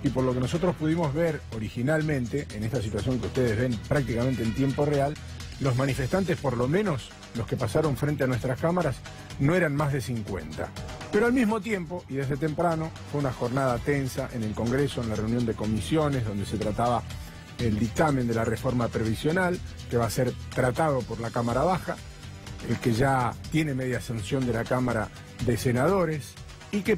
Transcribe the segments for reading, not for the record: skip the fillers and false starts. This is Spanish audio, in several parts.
Y por lo que nosotros pudimos ver originalmente, en esta situación que ustedes ven prácticamente en tiempo real, los manifestantes, por lo menos los que pasaron frente a nuestras cámaras, no eran más de 50. Pero al mismo tiempo, y desde temprano, fue una jornada tensa en el Congreso, en la reunión de comisiones, donde se trataba el dictamen de la reforma previsional, que va a ser tratado por la Cámara Baja, el que ya tiene media sanción de la Cámara de Senadores, y que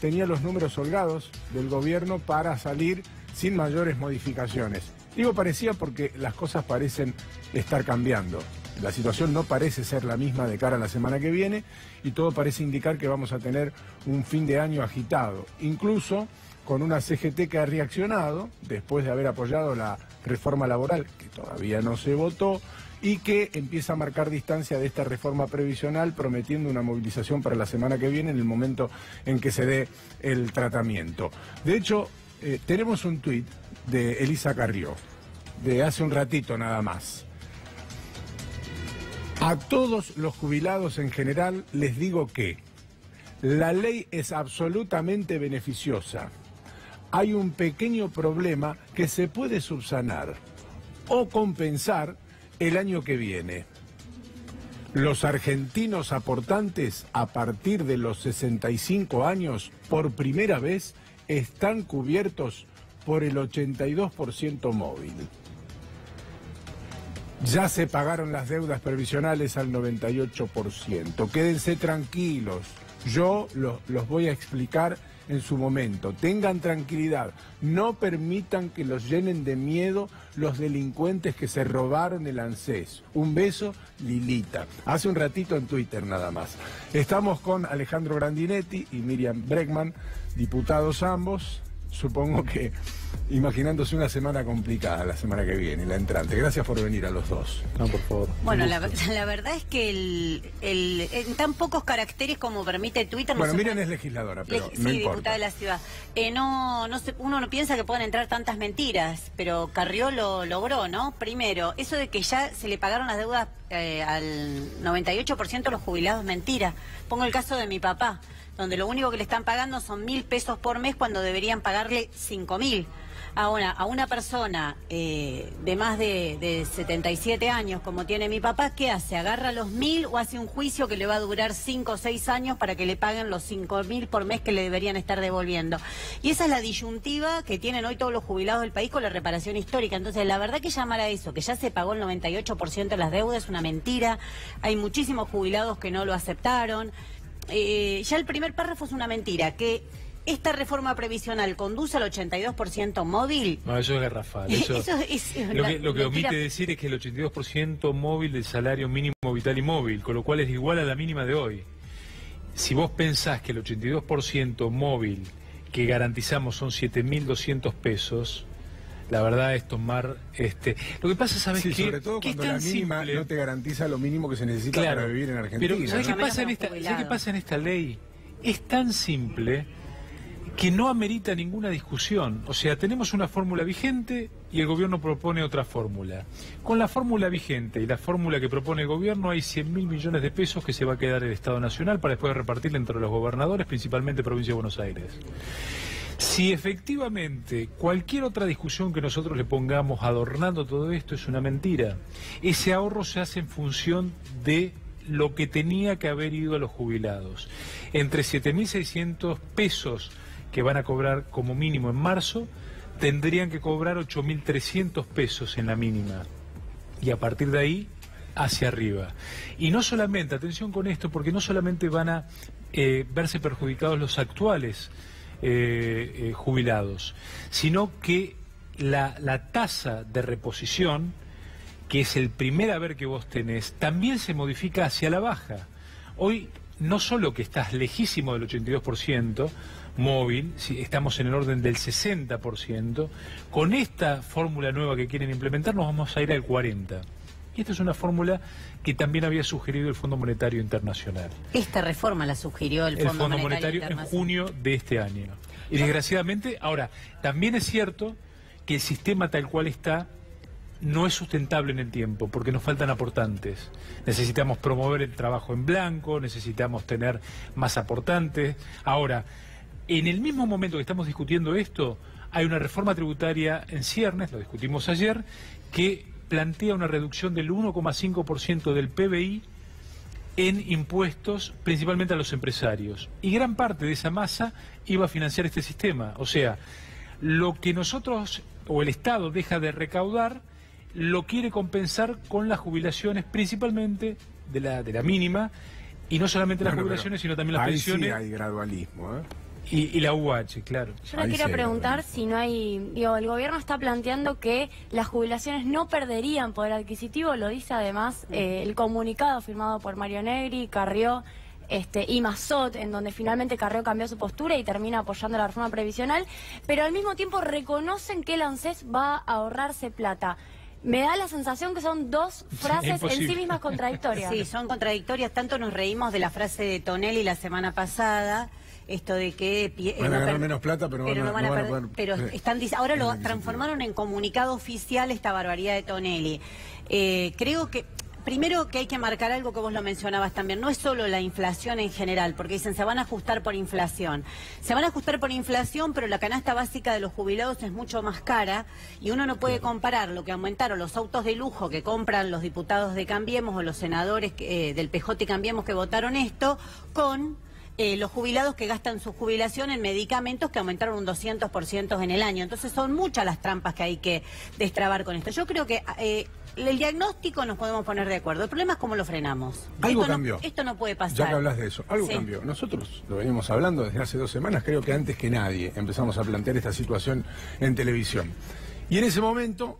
tenía los números holgados del gobierno para salir sin mayores modificaciones. Digo parecía porque las cosas parecen estar cambiando. La situación no parece ser la misma de cara a la semana que viene y todo parece indicar que vamos a tener un fin de año agitado, incluso con una CGT que ha reaccionado después de haber apoyado la reforma laboral, que todavía no se votó, y que empieza a marcar distancia de esta reforma previsional, prometiendo una movilización para la semana que viene en el momento en que se dé el tratamiento. De hecho, tenemos un tuit de Elisa Carrió, de hace un ratito nada más. A todos los jubilados en general les digo que la ley es absolutamente beneficiosa. Hay un pequeño problema que se puede subsanar o compensar el año que viene. Los argentinos aportantes a partir de los 65 años por primera vez están cubiertos por el 82% móvil. Ya se pagaron las deudas previsionales al 98%. Quédense tranquilos, yo los voy a explicar en su momento. Tengan tranquilidad, no permitan que los llenen de miedo los delincuentes que se robaron el ANSES. Un beso, Lilita. Hace un ratito en Twitter nada más. Estamos con Alejandro Grandinetti y Miriam Bregman, diputados ambos. Supongo que imaginándose una semana complicada la semana que viene, la entrante. Gracias por venir a los dos. No, por favor. Bueno, la verdad es que en tan pocos caracteres como permite Twitter... Bueno, Miriam es legisladora, pero no sí, importa. diputada de la ciudad. Uno no piensa que pueden entrar tantas mentiras, pero Carrió lo logró, ¿no? Primero, eso de que ya se le pagaron las deudas al 98% de los jubilados, mentira. Pongo el caso de mi papá, donde lo único que le están pagando son 1.000 pesos por mes cuando deberían pagarle 5.000. Ahora, a una persona de más de 77 años, como tiene mi papá, ¿qué hace? ¿Agarra los 1.000 o hace un juicio que le va a durar 5 o 6 años para que le paguen los 5.000 por mes que le deberían estar devolviendo? Y esa es la disyuntiva que tienen hoy todos los jubilados del país con la reparación histórica. Entonces, la verdad que llamar a eso, que ya se pagó el 98% de las deudas, es una mentira. Hay muchísimos jubilados que no lo aceptaron. Ya el primer párrafo es una mentira, que esta reforma previsional conduce al 82% móvil. No, eso es garrafal. Eso es lo que omite decir es que el 82% móvil del salario mínimo vital y móvil, con lo cual es igual a la mínima de hoy. Si vos pensás que el 82% móvil que garantizamos son 7.200 pesos... La verdad es tomar... Lo que pasa, ¿sabes qué? Sobre todo cuando la mínima no te garantiza lo mínimo que se necesita para vivir en Argentina. Pero ¿sabes qué pasa en esta ley? Es tan simple que no amerita ninguna discusión. O sea, tenemos una fórmula vigente y el gobierno propone otra fórmula. Con la fórmula vigente y la fórmula que propone el gobierno hay 100.000 millones de pesos que se va a quedar el Estado Nacional para después repartirle entre los gobernadores, principalmente Provincia de Buenos Aires. Si efectivamente cualquier otra discusión que nosotros le pongamos adornando todo esto es una mentira, ese ahorro se hace en función de lo que tenía que haber ido a los jubilados. Entre 7.600 pesos que van a cobrar como mínimo en marzo, tendrían que cobrar 8.300 pesos en la mínima. Y a partir de ahí, hacia arriba. Y no solamente, atención con esto, porque no solamente van a verse perjudicados los actuales jubilados, sino que la tasa de reposición, que es el primer haber que vos tenés, también se modifica hacia la baja. Hoy no solo que estás lejísimo del 82% móvil, estamos en el orden del 60%, con esta fórmula nueva que quieren implementar nos vamos a ir al 40%. Y esta es una fórmula que también había sugerido el Fondo Monetario Internacional. Esta reforma la sugirió el Fondo Monetario en junio de este año. Y desgraciadamente, ahora, también es cierto que el sistema tal cual está no es sustentable en el tiempo, porque nos faltan aportantes. Necesitamos promover el trabajo en blanco, necesitamos tener más aportantes. Ahora, en el mismo momento que estamos discutiendo esto, hay una reforma tributaria en ciernes, lo discutimos ayer, que plantea una reducción del 1,5% del PBI en impuestos, principalmente a los empresarios. Y gran parte de esa masa iba a financiar este sistema. O sea, lo que nosotros, o el Estado, deja de recaudar, lo quiere compensar con las jubilaciones, principalmente de la mínima, y no solamente las jubilaciones, sino también las pensiones. Sí hay gradualismo, ¿eh? Y la UH, claro. Yo le quiero preguntar si no hay... Digo, el gobierno está planteando que las jubilaciones no perderían poder adquisitivo, lo dice además el comunicado firmado por Mario Negri, Carrió y Massot, en donde finalmente Carrió cambió su postura y termina apoyando la reforma previsional, pero al mismo tiempo reconocen que el ANSES va a ahorrarse plata. Me da la sensación que son dos frases en sí mismas contradictorias. Sí, son contradictorias. Tanto nos reímos de la frase de Tonelli la semana pasada, esto de que van a ganar menos plata, pero no van a perder. Pero ahora lo transformaron en comunicado oficial, esta barbaridad de Tonelli. Creo que primero que hay que marcar algo que vos lo mencionabas también, no es solo la inflación en general, porque dicen se van a ajustar por inflación. Se van a ajustar por inflación, pero la canasta básica de los jubilados es mucho más cara y uno no puede comparar lo que aumentaron los autos de lujo que compran los diputados de Cambiemos o los senadores del PJ y Cambiemos que votaron esto con los jubilados que gastan su jubilación en medicamentos que aumentaron un 200% en el año. Entonces son muchas las trampas que hay que destrabar con esto. Yo creo que el diagnóstico nos podemos poner de acuerdo. El problema es cómo lo frenamos. Algo cambió. Esto no puede pasar. Ya que hablas de eso, algo cambió. Nosotros lo venimos hablando desde hace 2 semanas, creo que antes que nadie empezamos a plantear esta situación en televisión. Y en ese momento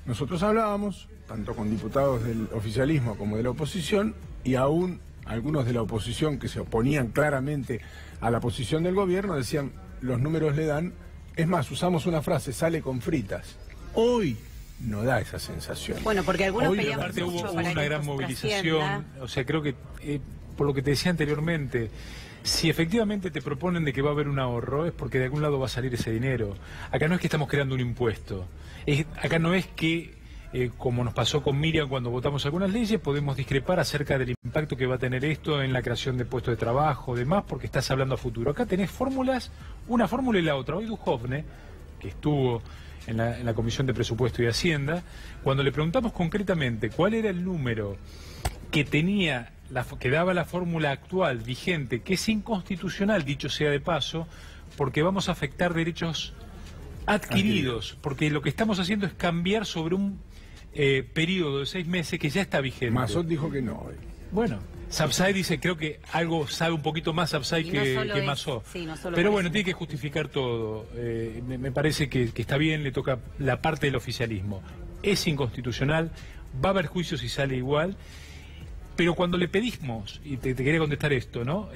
nosotros hablábamos, tanto con diputados del oficialismo como de la oposición, y aún algunos de la oposición que se oponían claramente a la posición del gobierno decían, los números le dan, es más, usamos una frase, sale con fritas. Hoy no da esa sensación. Bueno, porque algunos peleamos aparte mucho hubo para una gran movilización, o sea, creo que, por lo que te decía anteriormente, si efectivamente te proponen de que va a haber un ahorro, es porque de algún lado va a salir ese dinero. Acá no es que estamos creando un impuesto, acá no es que como nos pasó con Miriam cuando votamos algunas leyes, podemos discrepar acerca del impacto que va a tener esto en la creación de puestos de trabajo, demás, porque estás hablando a futuro. Acá tenés fórmulas, una fórmula y la otra. Hoy Duhovne, que estuvo en la Comisión de Presupuesto y Hacienda, cuando le preguntamos concretamente cuál era el número que tenía, que daba la fórmula actual vigente, que es inconstitucional, dicho sea de paso, porque vamos a afectar derechos adquiridos, porque lo que estamos haciendo es cambiar sobre un periodo de 6 meses que ya está vigente. Massot dijo que no. Bueno, Sapsay dice, creo que algo sabe un poquito más Sapsay que Massot. Sí, no pero bueno, tiene que justificar todo. Me parece que está bien, le toca la parte del oficialismo. Es inconstitucional, va a haber juicio si sale igual. Pero cuando le pedimos, y te quería contestar esto, ¿no?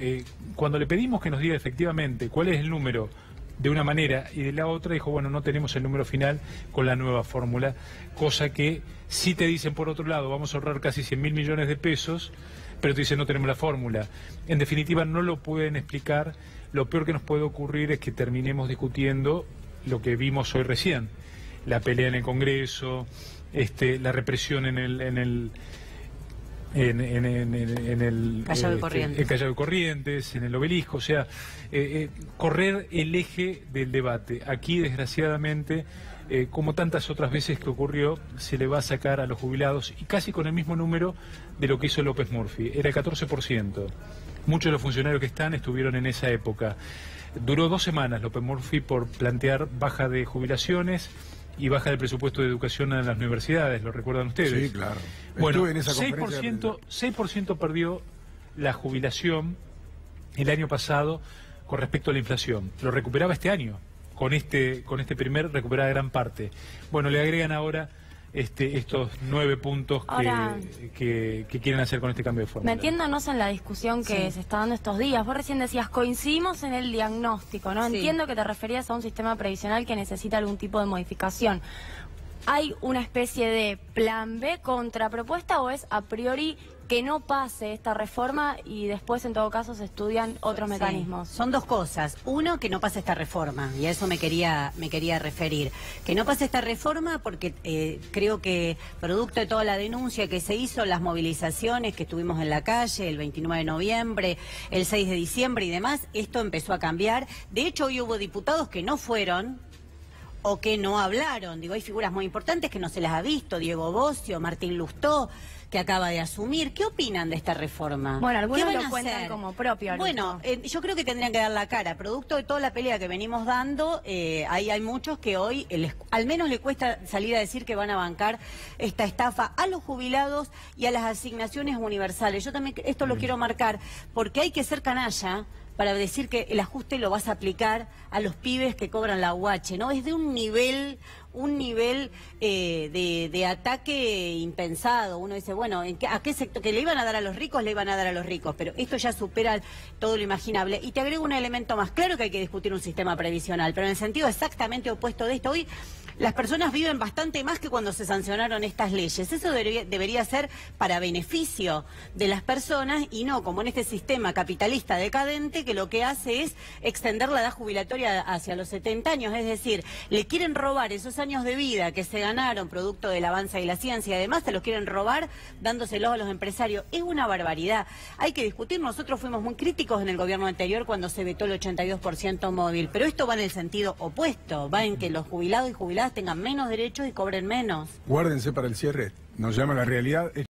Cuando le pedimos que nos diga efectivamente cuál es el número de una manera y de la otra, dijo, bueno, no tenemos el número final con la nueva fórmula, cosa que sí te dicen por otro lado, vamos a ahorrar casi 100.000 millones de pesos, pero te dicen no tenemos la fórmula. En definitiva, no lo pueden explicar. Lo peor que nos puede ocurrir es que terminemos discutiendo lo que vimos hoy recién, la pelea en el Congreso, la represión en el Callao de Corrientes. En Callao de Corrientes, en el Obelisco, o sea, correr el eje del debate. Aquí, desgraciadamente, como tantas otras veces que ocurrió, se le va a sacar a los jubilados, y casi con el mismo número de lo que hizo López Murphy, era el 14%. Muchos de los funcionarios que estuvieron en esa época. Duró 2 semanas López Murphy por plantear baja de jubilaciones y baja del presupuesto de educación en las universidades, ¿lo recuerdan ustedes? Sí, claro. Bueno, en esa 6% perdió la jubilación el año pasado con respecto a la inflación. Lo recuperaba este año, con este primer recuperaba gran parte. Bueno, le agregan ahora estos 9 puntos ahora, que quieren hacer con este cambio de fórmula. Metiéndonos en la discusión que se está dando estos días, vos recién decías, coincidimos en el diagnóstico, ¿no? Sí. Entiendo que te referías a un sistema previsional que necesita algún tipo de modificación. ¿Hay una especie de plan B contrapropuesta o es a priori que no pase esta reforma y después en todo caso se estudian otros mecanismos. Son dos cosas. Uno, que no pase esta reforma, y a eso me quería referir. Que no pase esta reforma porque creo que producto de toda la denuncia que se hizo, las movilizaciones que estuvimos en la calle el 29 de noviembre, el 6 de diciembre y demás, esto empezó a cambiar. De hecho, hoy hubo diputados que no fueron o que no hablaron. Digo, hay figuras muy importantes que no se las ha visto, Diego Bocio, Martín Lustó, que acaba de asumir. ¿Qué opinan de esta reforma? Bueno, algunos lo cuentan como propio. Bueno, yo creo que tendrían que dar la cara. Producto de toda la pelea que venimos dando, hay muchos que hoy al menos le cuesta salir a decir que van a bancar esta estafa a los jubilados y a las asignaciones universales. Yo también esto lo quiero marcar porque hay que ser canalla para decir que el ajuste lo vas a aplicar a los pibes que cobran la UH, ¿no? Es de un nivel de ataque impensado. Uno dice, bueno, ¿a qué sector? Que le iban a dar a los ricos, le iban a dar a los ricos, pero esto ya supera todo lo imaginable. Y te agrego un elemento más. Claro que hay que discutir un sistema previsional, pero en el sentido exactamente opuesto de esto. Hoy las personas viven bastante más que cuando se sancionaron estas leyes. Eso debería ser para beneficio de las personas y no como en este sistema capitalista decadente que lo que hace es extender la edad jubilatoria hacia los 70 años. Es decir, le quieren robar esos años de vida que se ganaron producto del avance de la ciencia y además se los quieren robar dándoselos a los empresarios. Es una barbaridad. Hay que discutir. Nosotros fuimos muy críticos en el gobierno anterior cuando se vetó el 82% móvil, pero esto va en el sentido opuesto. Va en que los jubilados y jubiladas tengan menos derechos y cobren menos. Guárdense para el cierre. Nos llama la realidad.